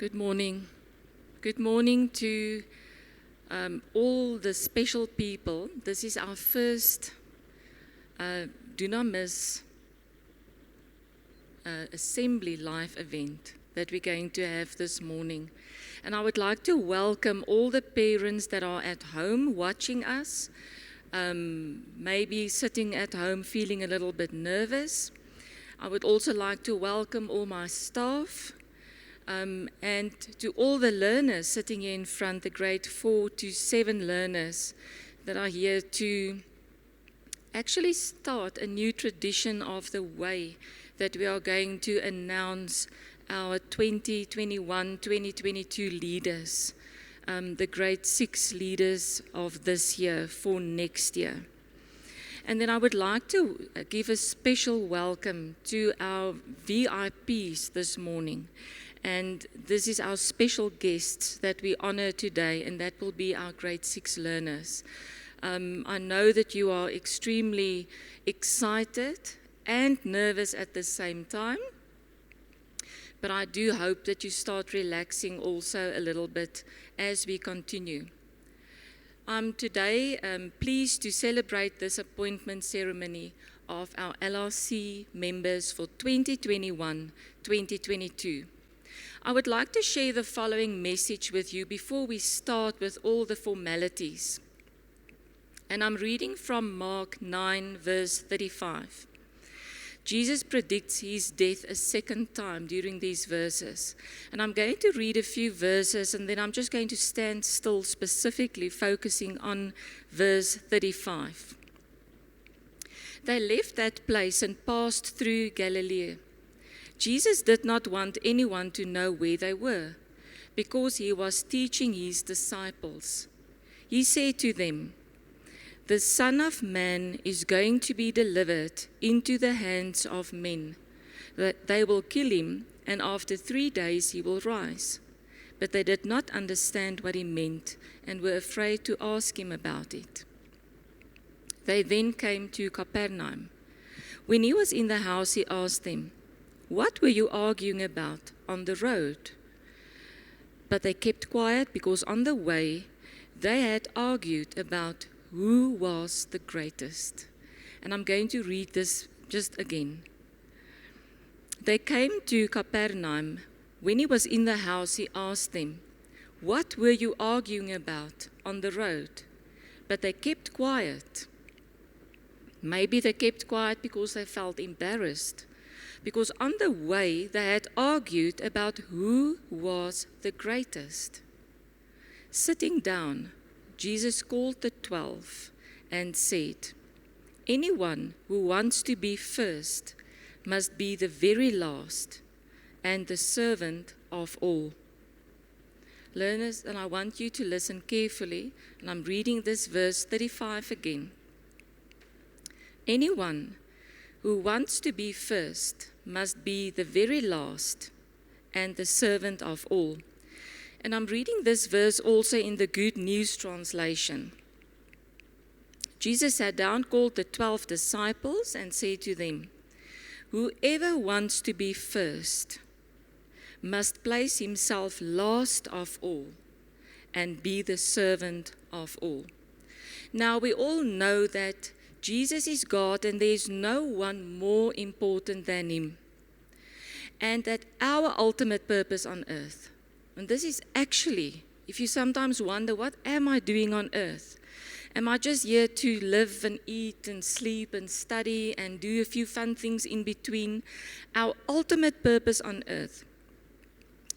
Good morning. Good morning to all the special people. This is our first Do Not Miss Assembly Live event that we're going to have this morning. And I would like to welcome all the parents that are at home watching us, maybe sitting at home feeling a little bit nervous. I would also like to welcome all my staff, and to all the learners sitting here in front, the grade 4 to 7 learners that are here to actually start a new tradition of the way that we are going to announce our 2021-2022 leaders, the grade 6 leaders of this year for next year. And then I would like to give a special welcome to our VIPs this morning. And this is our special guests that we honor today, and that will be our grade 6 learners. I know that you are extremely excited and nervous at the same time, but I do hope that you start relaxing also a little bit as we continue. I'm today pleased to celebrate this appointment ceremony of our LRC members for 2021-2022. I would like to share the following message with you before we start with all the formalities. And I'm reading from Mark 9, verse 35. Jesus predicts his death a second time during these verses. And I'm going to read a few verses, and then I'm just going to stand still, specifically focusing on verse 35. They left that place and passed through Galilee. Jesus did not want anyone to know where they were, because he was teaching his disciples. He said to them, "The Son of Man is going to be delivered into the hands of men. That they will kill him, and after 3 days he will rise." But they did not understand what he meant, and were afraid to ask him about it. They then came to Capernaum. When he was in the house, he asked them, "What were you arguing about on the road?" But they kept quiet, because on the way they had argued about who was the greatest. And I'm going to read this just again. They came to Capernaum. When he was in the house, he asked them, "What were you arguing about on the road?" But they kept quiet. Maybe they kept quiet because they felt embarrassed, because on the way they had argued about who was the greatest. Sitting down, Jesus called the 12 and said, "Anyone who wants to be first must be the very last and the servant of all." Learners, and I want you to listen carefully, and I'm reading this verse 35 again. Anyone who wants to be first must be the very last and the servant of all. And I'm reading this verse also in the Good News translation. Jesus sat down, called the 12 disciples, and said to them, "Whoever wants to be first must place himself last of all and be the servant of all." Now we all know that Jesus is God and there is no one more important than him. And that our ultimate purpose on earth, and this is actually, if you sometimes wonder, what am I doing on earth? Am I just here to live and eat and sleep and study and do a few fun things in between? Our ultimate purpose on earth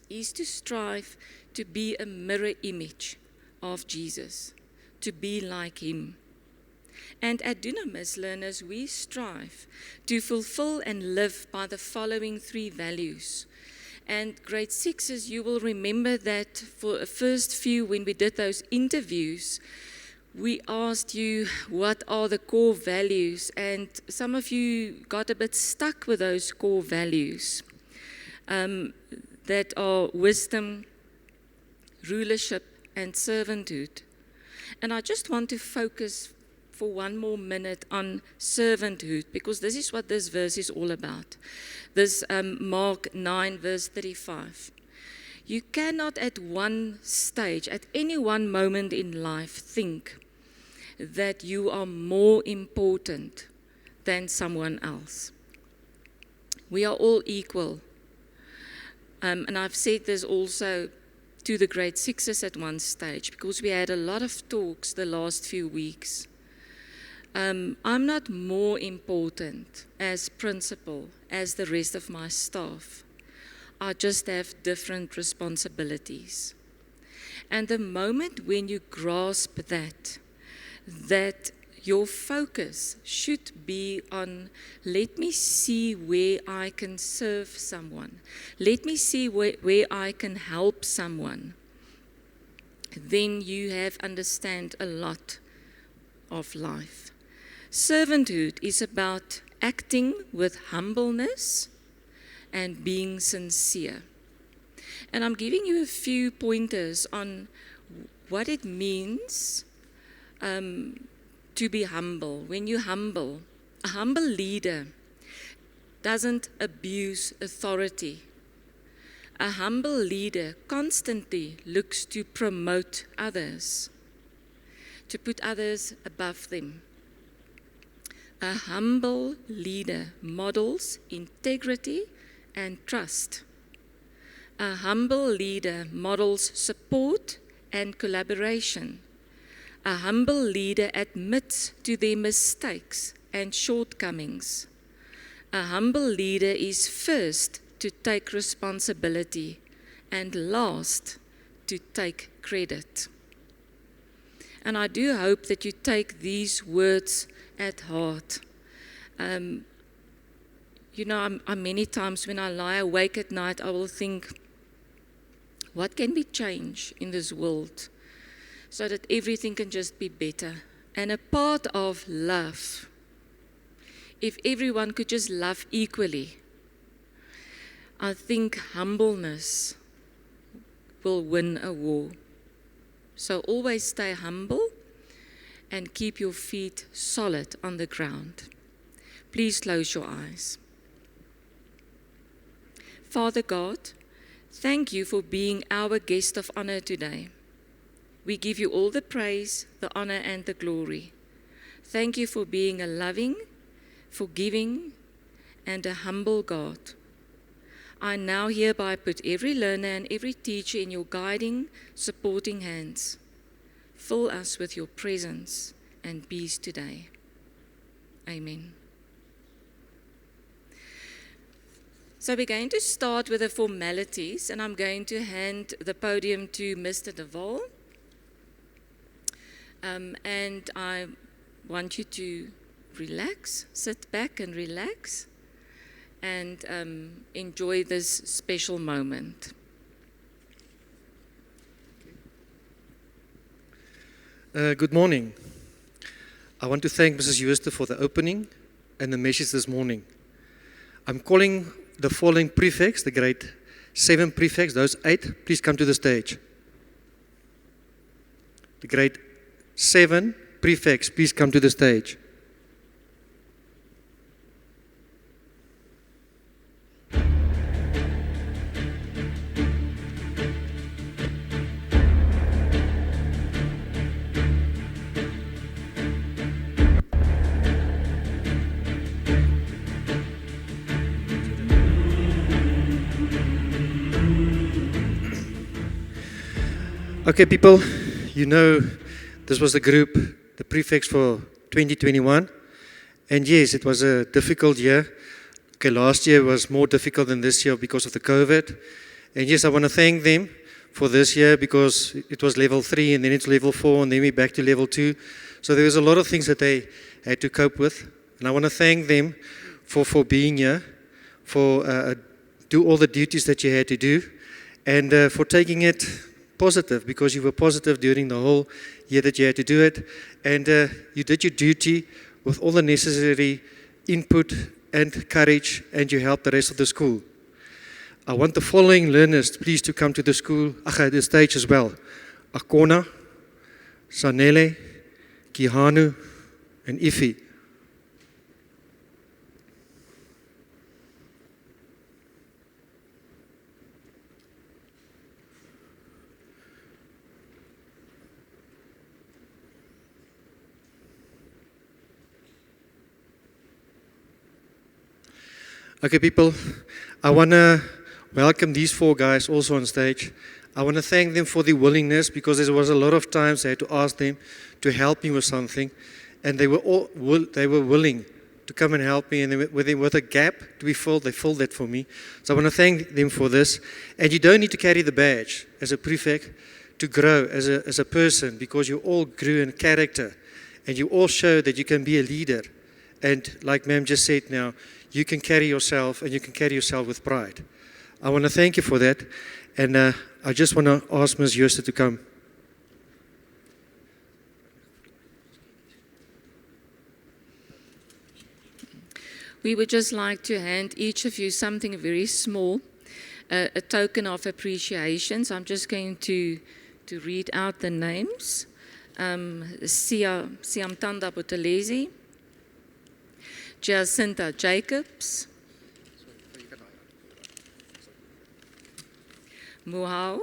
is to strive to be a mirror image of Jesus, to be like him. And at Dunamis learners, we strive to fulfill and live by the following 3 values. And grade 6s, you will remember that for the first few, when we did those interviews, we asked you what are the core values, and some of you got a bit stuck with those core values that are wisdom, rulership, and servanthood. And I just want to focus for one more minute on servanthood, because this is what this verse is all about. This Mark 9, verse 35. You cannot at one stage, at any one moment in life, think that you are more important than someone else. We are all equal. And I've said this also to the grade sixes at one stage, because we had a lot of talks the last few weeks. I'm not more important as principal as the rest of my staff. I just have different responsibilities. And the moment when you grasp that your focus should be on, let me see where I can serve someone. Let me see where I can help someone. Then you have understand a lot of life. Servanthood is about acting with humbleness and being sincere. And I'm giving you a few pointers on what it means to be humble. When you humble, a humble leader doesn't abuse authority. A humble leader constantly looks to promote others, to put others above them. A humble leader models integrity and trust. A humble leader models support and collaboration. A humble leader admits to their mistakes and shortcomings. A humble leader is first to take responsibility and last to take credit. And I do hope that you take these words at heart. I many times when I lie awake at night, I will think, what can we change in this world so that everything can just be better? And a part of love, if everyone could just love equally, I think humbleness will win a war. So always stay humble and keep your feet solid on the ground. Please close your eyes. Father God, thank you for being our guest of honor today. We give you all the praise, the honor, and the glory. Thank you for being a loving, forgiving, and a humble God. I now hereby put every learner and every teacher in your guiding, supporting hands. Fill us with your presence and peace today. Amen. So we're going to start with the formalities, and I'm going to hand the podium to Mr. De Waal. And I want you to relax, sit back and relax, and enjoy this special moment. Good morning. I want to thank Mrs. Jooste for the opening and the message this morning. I'm calling the following prefects, the grade 7 prefects, those 8, please come to the stage. The grade 7 prefects, please come to the stage. Okay, people, you know this was the group, the prefects for 2021. And yes, it was a difficult year. Okay, last year was more difficult than this year because of the COVID. And yes, I want to thank them for this year because it was level 3 and then it's level 4 and then we're back to level 2. So there was a lot of things that they had to cope with. And I want to thank them for being here, for do all the duties that you had to do, and for taking it positive, because you were positive during the whole year that you had to do it, and you did your duty with all the necessary input and courage, and you helped the rest of the school. I want the following learners please to come to the school, the stage as well. Akona, Sanele, Kihanu, and Ifi. Okay, people, I want to welcome these 4 guys also on stage. I want to thank them for their willingness, because there was a lot of times I had to ask them to help me with something, and they were willing to come and help me, and with a gap to be filled, they filled that for me. So I want to thank them for this. And you don't need to carry the badge as a prefect to grow as a person, because you all grew in character, and you all show that you can be a leader. And like ma'am just said now, you can carry yourself, and you can carry yourself with pride. I want to thank you for that. And I just want to ask Ms. Jooste to come. We would just like to hand each of you something very small, a token of appreciation. So I'm just going to read out the names. Siamtanda Buthelezi, Jacinta Jacobs, Muhau,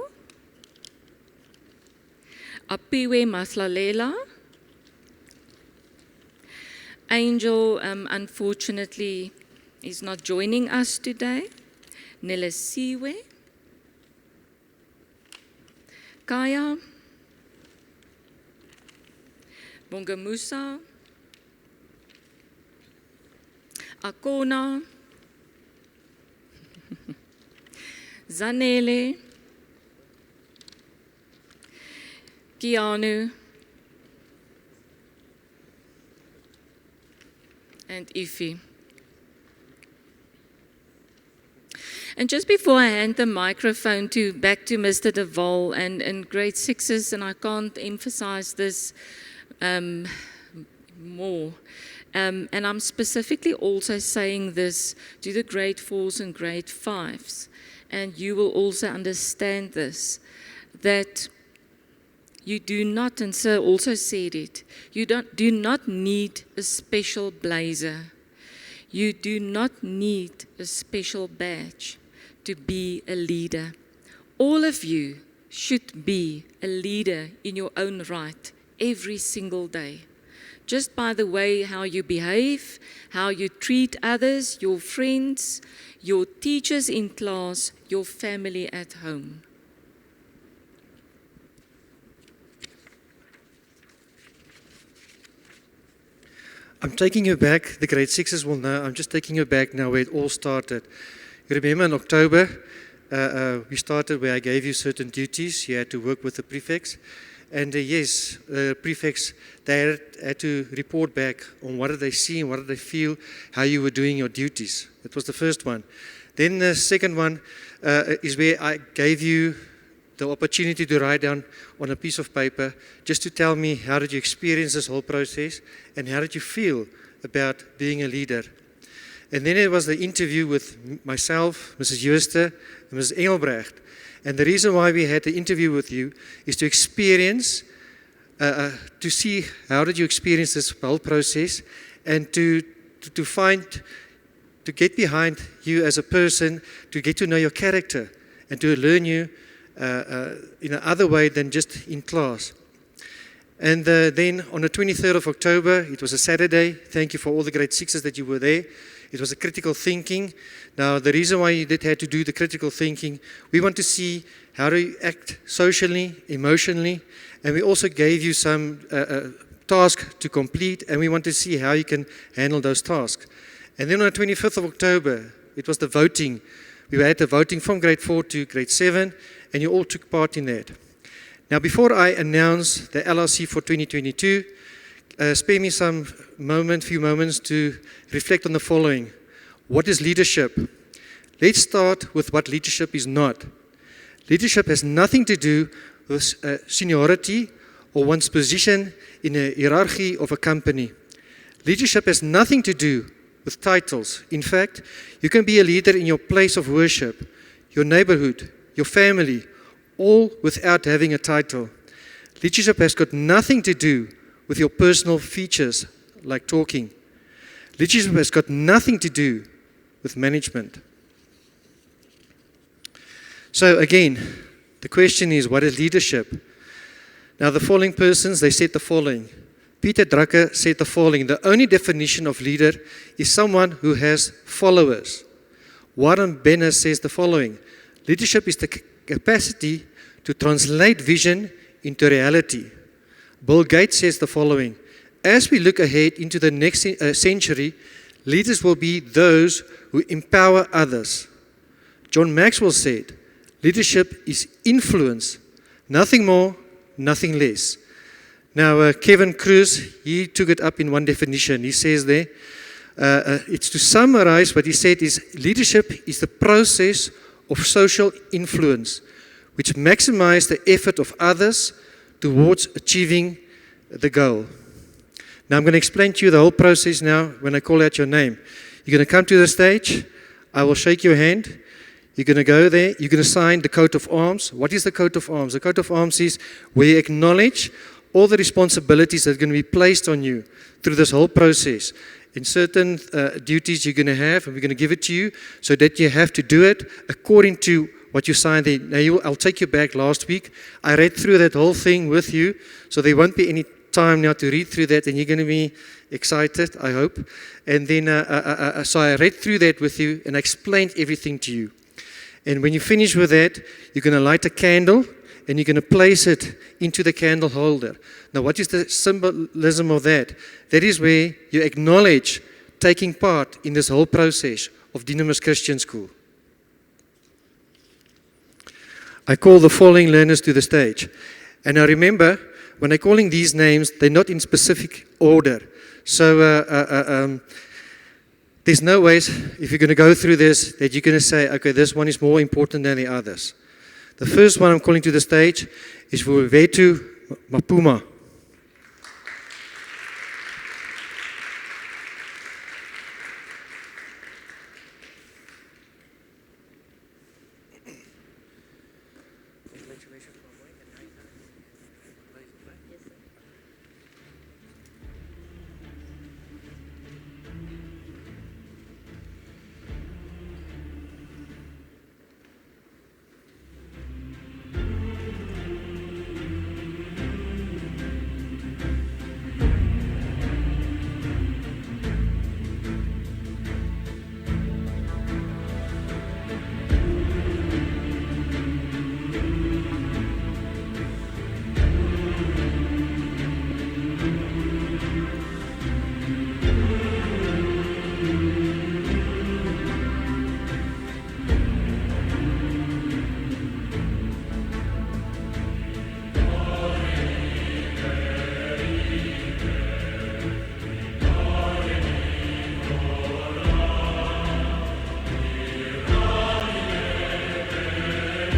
Apiwe Maslalela. Angel, unfortunately, is not joining us today. Nelesiwe, Kaya, Bongamusa, Akona, Zanele, Kianu, and Ify. And just before I hand the microphone back to Mr. De Waal and grade 6s, and I can't emphasize this more, and I'm specifically also saying this to the grade 4s and grade 5s, and you will also understand this, that you do not, and Sir also said it, you do not need a special blazer. You do not need a special badge to be a leader. All of you should be a leader in your own right every single day. Just by the way how you behave, how you treat others, your friends, your teachers in class, your family at home. I'm taking you back, the grade 6s will know, I'm just taking you back now where it all started. You remember in October, we started where I gave you certain duties. You had to work with the prefects. And yes, prefects, they had to report back on what did they see and what did they feel, how you were doing your duties. That was the first one. Then the second one is where I gave you the opportunity to write down on a piece of paper just to tell me how did you experience this whole process and how did you feel about being a leader. And then it was the interview with myself, Mrs. Jooste, and Mrs. Engelbrecht. And the reason why we had the interview with you is to experience, to see how did you experience this whole process, and to get behind you as a person, to get to know your character, and to learn you in another way than just in class. And then on the 23rd of October, it was a Saturday. Thank you for all the grade 6s that you were there. It was a critical thinking. Now, the reason why you had to do the critical thinking, we want to see how do you act socially, emotionally, and we also gave you some tasks to complete, and we want to see how you can handle those tasks. And then on the 25th of October, it was the voting. We had the voting from grade 4 to grade 7, and you all took part in that. Now, before I announce the LRC for 2022, spare me few moments to reflect on the following. What is leadership? Let's start with what leadership is not. Leadership has nothing to do with seniority or one's position in a hierarchy of a company. Leadership has nothing to do with titles. In fact, you can be a leader in your place of worship, your neighborhood, your family, all without having a title. Leadership has got nothing to do with your personal features, like talking. Leadership has got nothing to do with management. So again, the question is, what is leadership? Now the following persons, they said the following. Peter Drucker said the following: the only definition of leader is someone who has followers. Warren Benner says the following: leadership is the capacity to translate vision into reality. Bill Gates says the following: as we look ahead into the next century, leaders will be those who empower others. John Maxwell said, leadership is influence, nothing more, nothing less. Now, Kevin Cruz, he took it up in one definition. He says there, it's to summarize what he said is, leadership is the process of social influence, which maximizes the effort of others towards achieving the goal. Now, I'm going to explain to you the whole process now when I call out your name. You're going to come to the stage. I will shake your hand. You're going to go there. You're going to sign the coat of arms. What is the coat of arms? The coat of arms is where you acknowledge all the responsibilities that are going to be placed on you through this whole process. In certain duties you're going to have, and we're going to give it to you so that you have to do it according to what you signed there. Now, I'll take you back last week. I read through that whole thing with you, so there won't be any time now to read through that, and you're going to be excited, I hope. And then, so I read through that with you, and I explained everything to you. And when you finish with that, you're going to light a candle, and you're going to place it into the candle holder. Now, what is the symbolism of that? That is where you acknowledge taking part in this whole process of Dynamis Christian School. I call the following learners to the stage. And now remember, when I'm calling these names, they're not in specific order. So there's no ways, if you're going to go through this, that you're going to say, okay, this one is more important than the others. The first one I'm calling to the stage is Vuwetu Mapuma.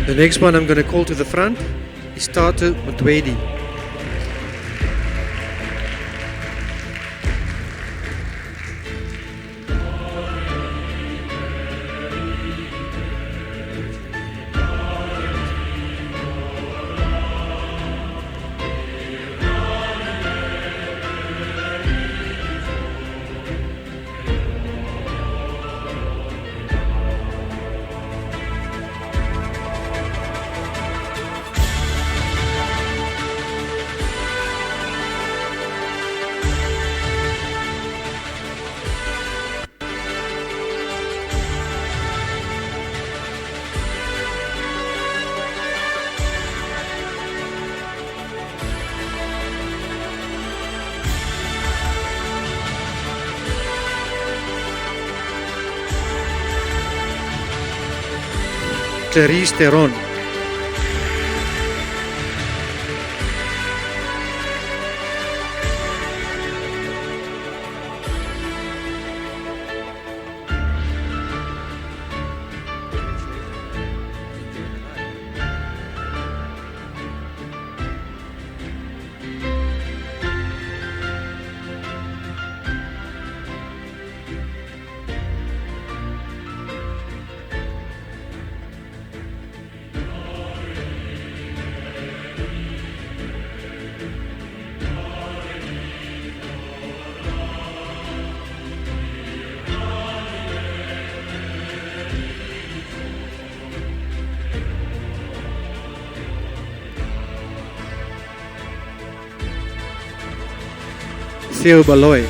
The next one I'm going to call to the front is Tatu Mutwedi. Clarice Teron. Theo Baloy.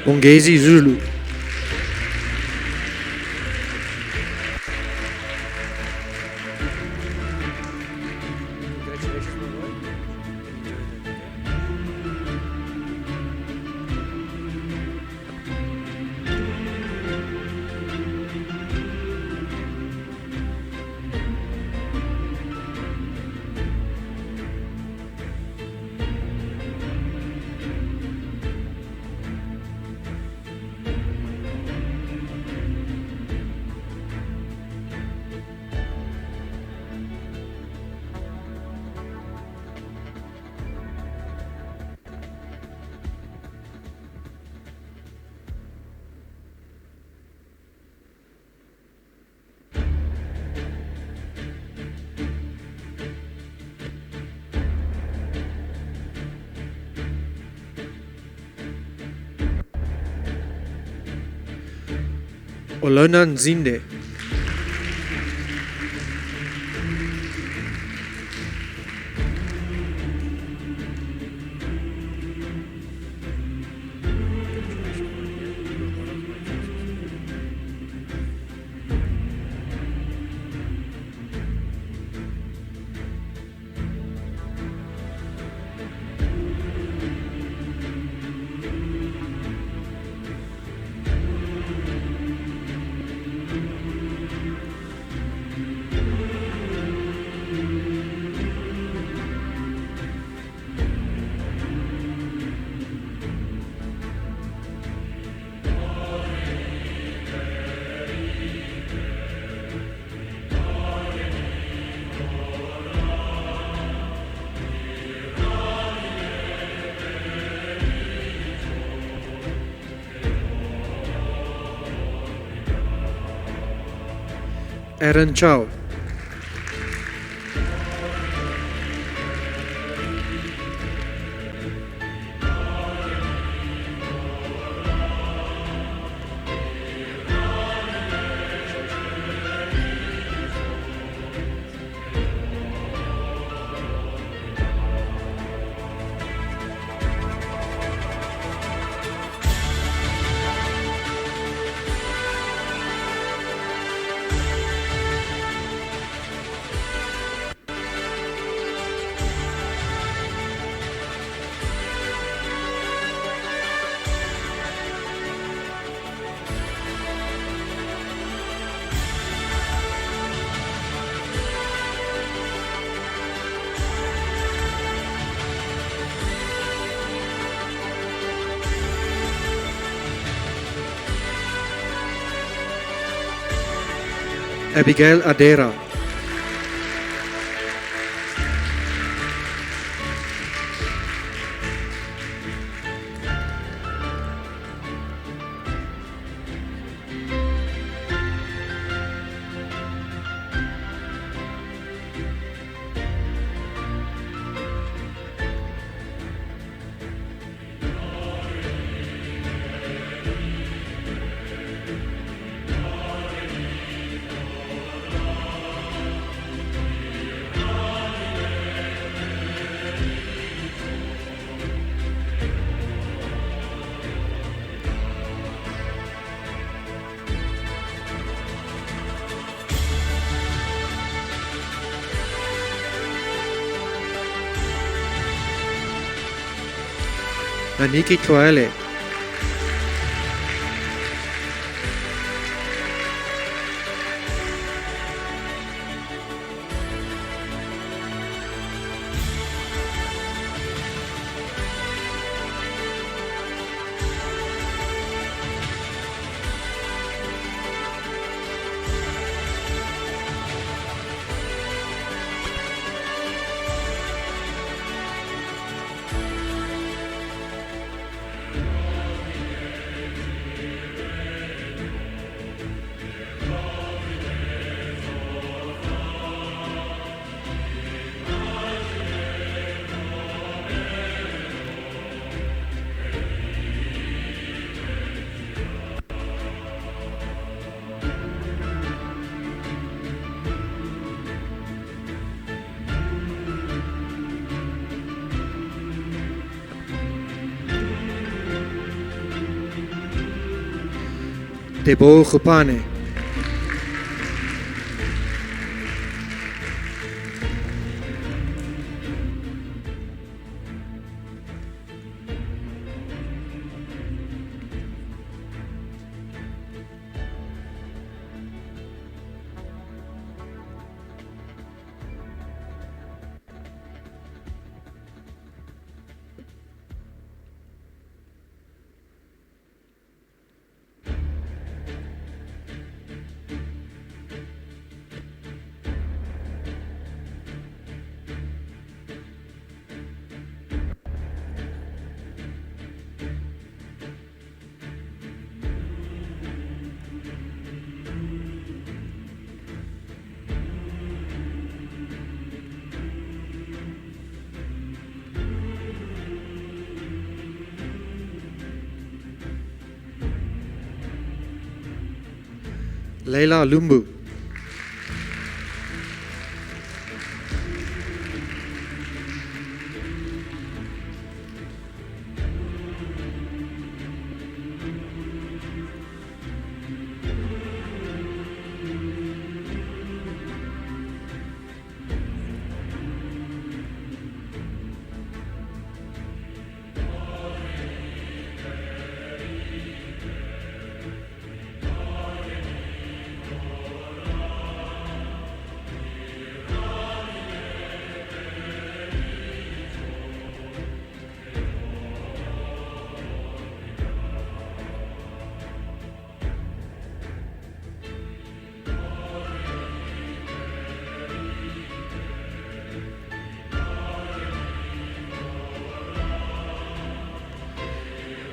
Ongezi Zulu. Olona Nzinde. Aaron Chow. Abigail Adera. Aniki Twale. Tebo Gopane. Leila Lumbu.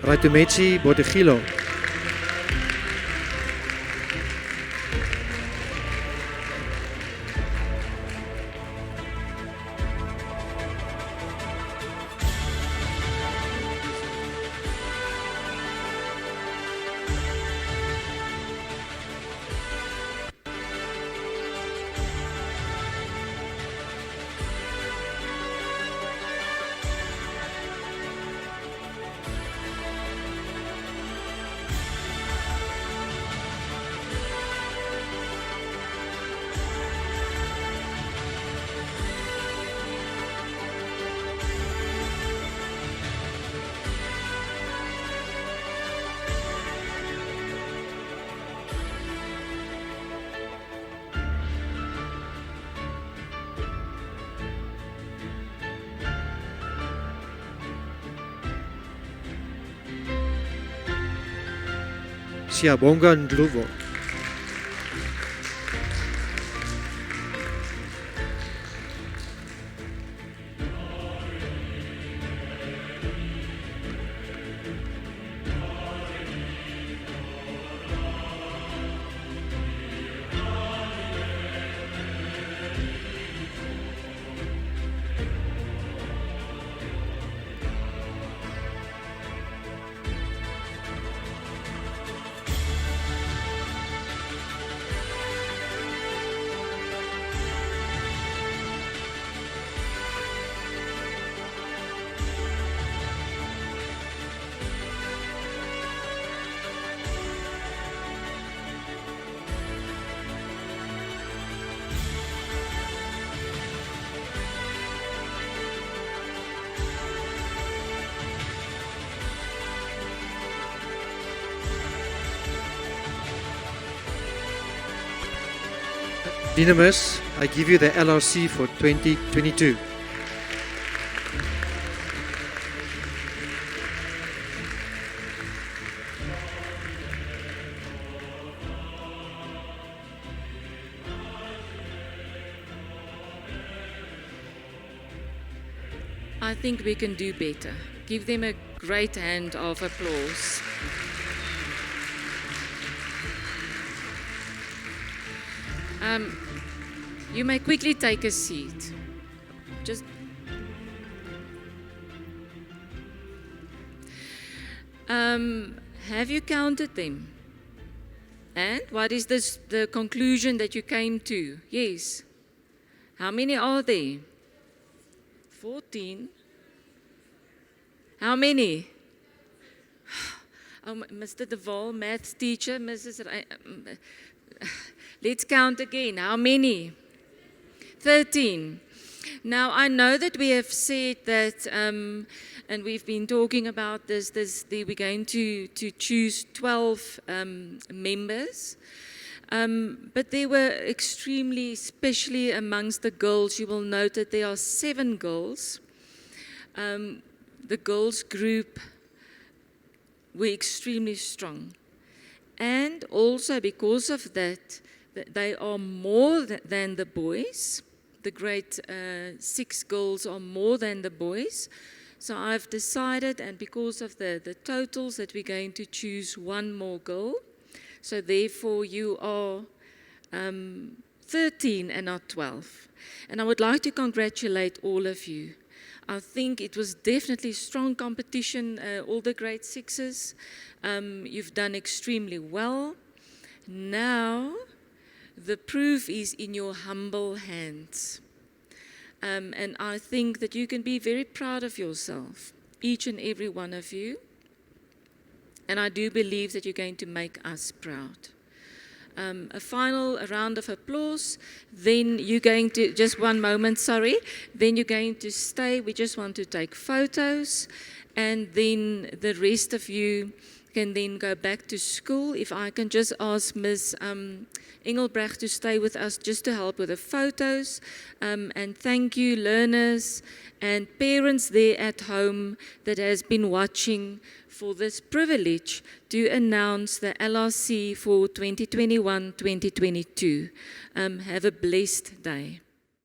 Ratumetsi Bodegilo. Siyabonga Ndlovu. Dynamis, I give you the LRC for 2022. I think we can do better. Give them a great hand of applause. You may quickly take a seat. Just have you counted them? And what is the conclusion that you came to? Yes. How many are there? 14. How many? Mr. De Waal, math teacher, let's count again. How many? 13. Now, I know that we have said that, and we've been talking about this we're going to choose 12 members. But they were extremely, especially amongst the girls, you will note that there are 7 girls. The girls group were extremely strong. And also because of that, they are more than the boys. The grade 6 girls are more than the boys. So I've decided, and because of the totals, that we're going to choose 1 more girl. So therefore you are 13 and not 12. And I would like to congratulate all of you. I think it was definitely strong competition, all the grade 6s. You've done extremely well. Now, the proof is in your humble hands. And I think that you can be very proud of yourself, each and every one of you. And I do believe that you're going to make us proud. A final round of applause. Then you're going to, just one moment, sorry. Then you're going to stay. We just want to take photos. And then the rest of you can then go back to school. If I can just ask Ms. Engelbrecht to stay with us just to help with the photos. And thank you, learners and parents there at home that has been watching, for this privilege to announce the LRC for 2021-2022. Have a blessed day.